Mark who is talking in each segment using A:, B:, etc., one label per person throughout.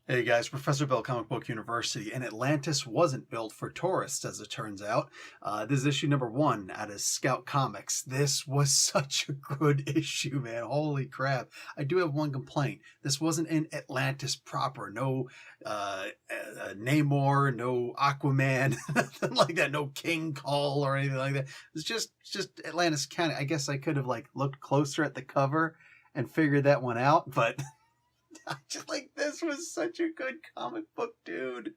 A: Hey guys, Professor Bill, Comic Book University, and Atlantis wasn't built for tourists, as it turns out. This is issue number 1 out of Scout Comics. This was such a good issue, man. Holy crap. I do have one complaint. This wasn't in Atlantis proper. No Namor, no Aquaman, nothing like that. No King Cole or anything like that. It's just Atlantis County. I guess I could have looked closer at the cover and figured that one out, but... this was such a good comic book, dude.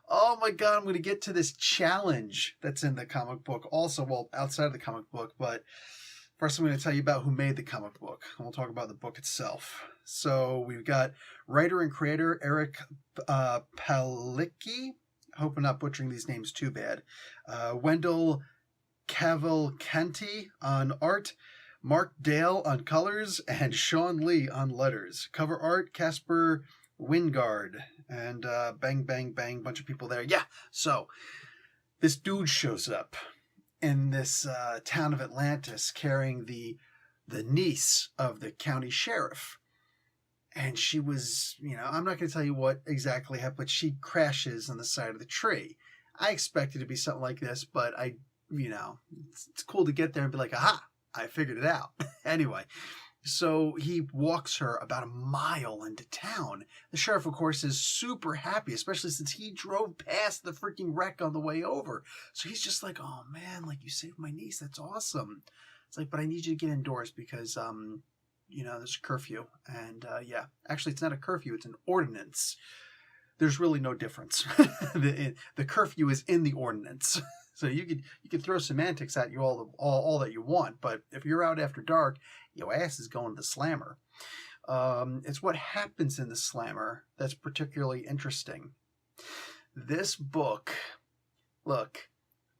A: Oh my god, I'm going to get to this challenge that's in the comic book also, well, outside of the comic book, but first I'm going to tell you about who made the comic book, and we'll talk about the book itself. So we've got writer and creator Eric Palicki, hope I'm not butchering these names too bad, Wendell Cavalcanti on art, Mark Dale on colors, and Sean Lee on letters. Cover art, Casper Wingard. And bang, bang, bang, bunch of people there. Yeah, so this dude shows up in this town of Atlantis carrying the niece of the county sheriff. And she was, I'm not going to tell you what exactly happened, but she crashes on the side of the tree. I expected it to be something like this, but it's cool to get there and be like, aha! I figured it out. Anyway, so he walks her about a mile into town. The sheriff, of course, is super happy, especially since he drove past the freaking wreck on the way over. So he's just like, oh man, you saved my niece. That's awesome. It's like, but I need you to get indoors because, there's a curfew. And yeah, actually, it's not a curfew. It's an ordinance. There's really no difference. The curfew is in the ordinance. So you could throw semantics at you all that you want, but if you're out after dark, your ass is going to the slammer. It's what happens in the slammer that's particularly interesting. This book, look,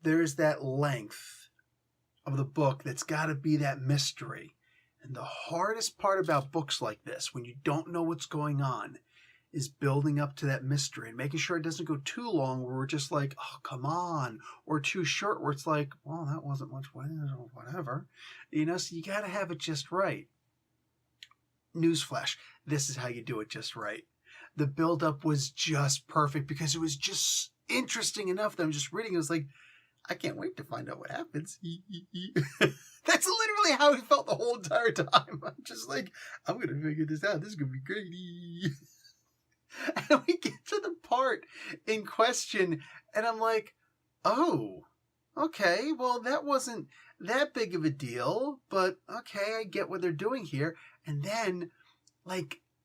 A: there's that length of the book that's got to be that mystery. And the hardest part about books like this, when you don't know what's going on, is building up to that mystery and making sure it doesn't go too long where we're just like, oh, come on, or too short where it's like, well, that wasn't much, whatever. So you got to have it just right. Newsflash, this is how you do it just right. The build-up was just perfect because it was just interesting enough that I'm just reading. It was like, I can't wait to find out what happens. That's literally how it felt the whole entire time. I'm just like, I'm going to figure this out. This is going to be great. And we get to the part in question, and I'm like, oh, okay, well, that wasn't that big of a deal, but okay, I get what they're doing here. And then,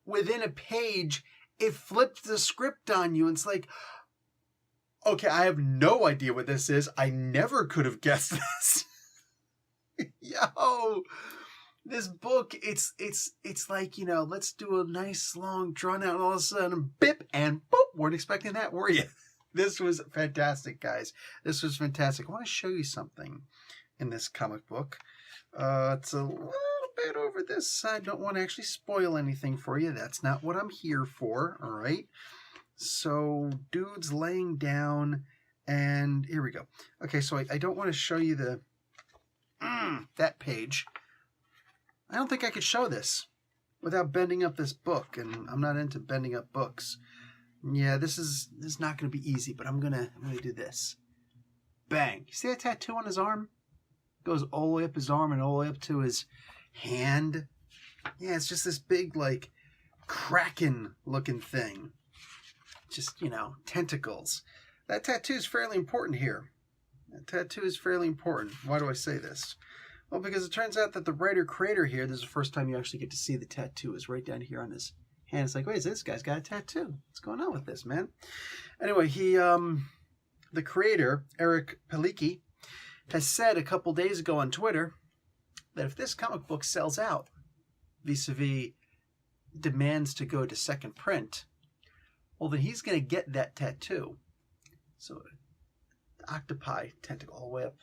A: within a page, it flips the script on you, and it's like, okay, I have no idea what this is. I never could have guessed this. Yo! This book, it's like, let's do a nice, long, drawn-out, and all of a sudden, bip, and boop, weren't expecting that, were you? This was fantastic, guys. This was fantastic. I want to show you something in this comic book. It's a little bit over this side. Don't want to actually spoil anything for you. That's not what I'm here for, all right? So, dude's laying down, and here we go. Okay, so I don't want to show you that page. I don't think I could show this without bending up this book, and I'm not into bending up books. Yeah, this is not going to be easy, but I'm gonna do this. Bang! You see that tattoo on his arm? It goes all the way up his arm and all the way up to his hand. Yeah, it's just this big, kraken-looking thing. Just, tentacles. That tattoo is fairly important here. That tattoo is fairly important. Why do I say this? Well, because it turns out that the writer-creator here, this is the first time you actually get to see the tattoo, is right down here on his hand. It's like, wait, this guy's got a tattoo. What's going on with this, man? Anyway, the creator, Eric Palicki, has said a couple days ago on Twitter that if this comic book sells out, vis-a-vis demands to go to second print, well, then he's going to get that tattoo. So, the octopi tentacle all the way up,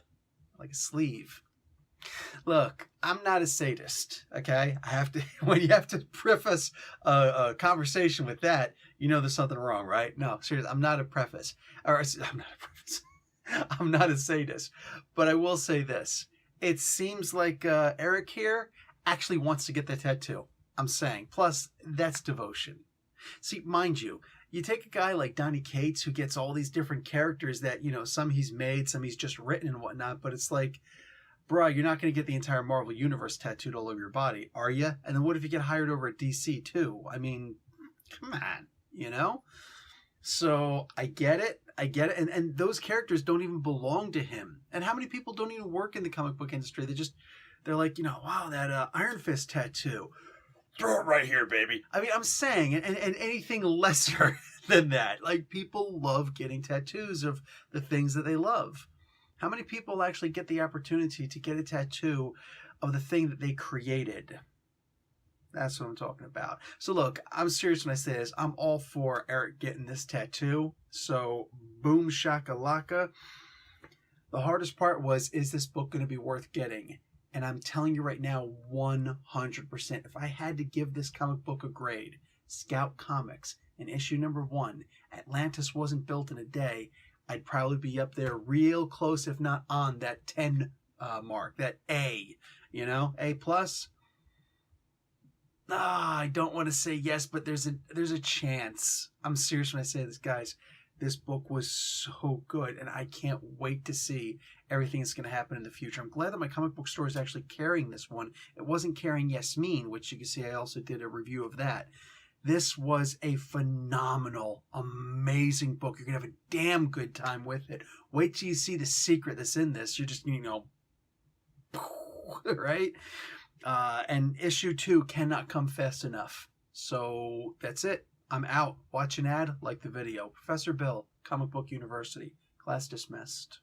A: like a sleeve. Look, I'm not a sadist, okay? When you have to preface a conversation with that, there's something wrong, right? No, seriously, I'm not a preface. I'm not a sadist. But I will say this. It seems like Eric here actually wants to get the tattoo. I'm saying. Plus, that's devotion. See, mind you, you take a guy like Donny Cates who gets all these different characters that, you know, some he's made, some he's just written and whatnot, but it's like, bruh, you're not going to get the entire Marvel Universe tattooed all over your body, are you? And then what if you get hired over at DC too? I mean, come on, you know? So I get it. And those characters don't even belong to him. And how many people don't even work in the comic book industry? They're like, you know, wow, that Iron Fist tattoo. Throw it right here, baby. I mean, I'm saying, and anything lesser than that. Like, people love getting tattoos of the things that they love. How many people actually get the opportunity to get a tattoo of the thing that they created? That's what I'm talking about. So look, I'm serious when I say this. I'm all for Eric getting this tattoo. So boom shakalaka. The hardest part was, is this book going to be worth getting? And I'm telling you right now, 100%. If I had to give this comic book a grade, Scout Comics, in issue number 1, Atlantis Wasn't Built in a Day, I'd probably be up there real close, if not on that 10 mark, that A, you know, A+. I don't want to say yes, but there's a chance. I'm serious when I say this, guys. This book was so good, and I can't wait to see everything that's going to happen in the future. I'm glad that my comic book store is actually carrying this one. It wasn't carrying Yasmin, which you can see I also did a review of that. This was a phenomenal, amazing book. You're going to have a damn good time with it. Wait till you see the secret that's in this. You're just, you know, right? And issue 2 cannot come fast enough. So that's it. I'm out. Watch an ad, like the video. Professor Bill, Comic Book University. Class dismissed.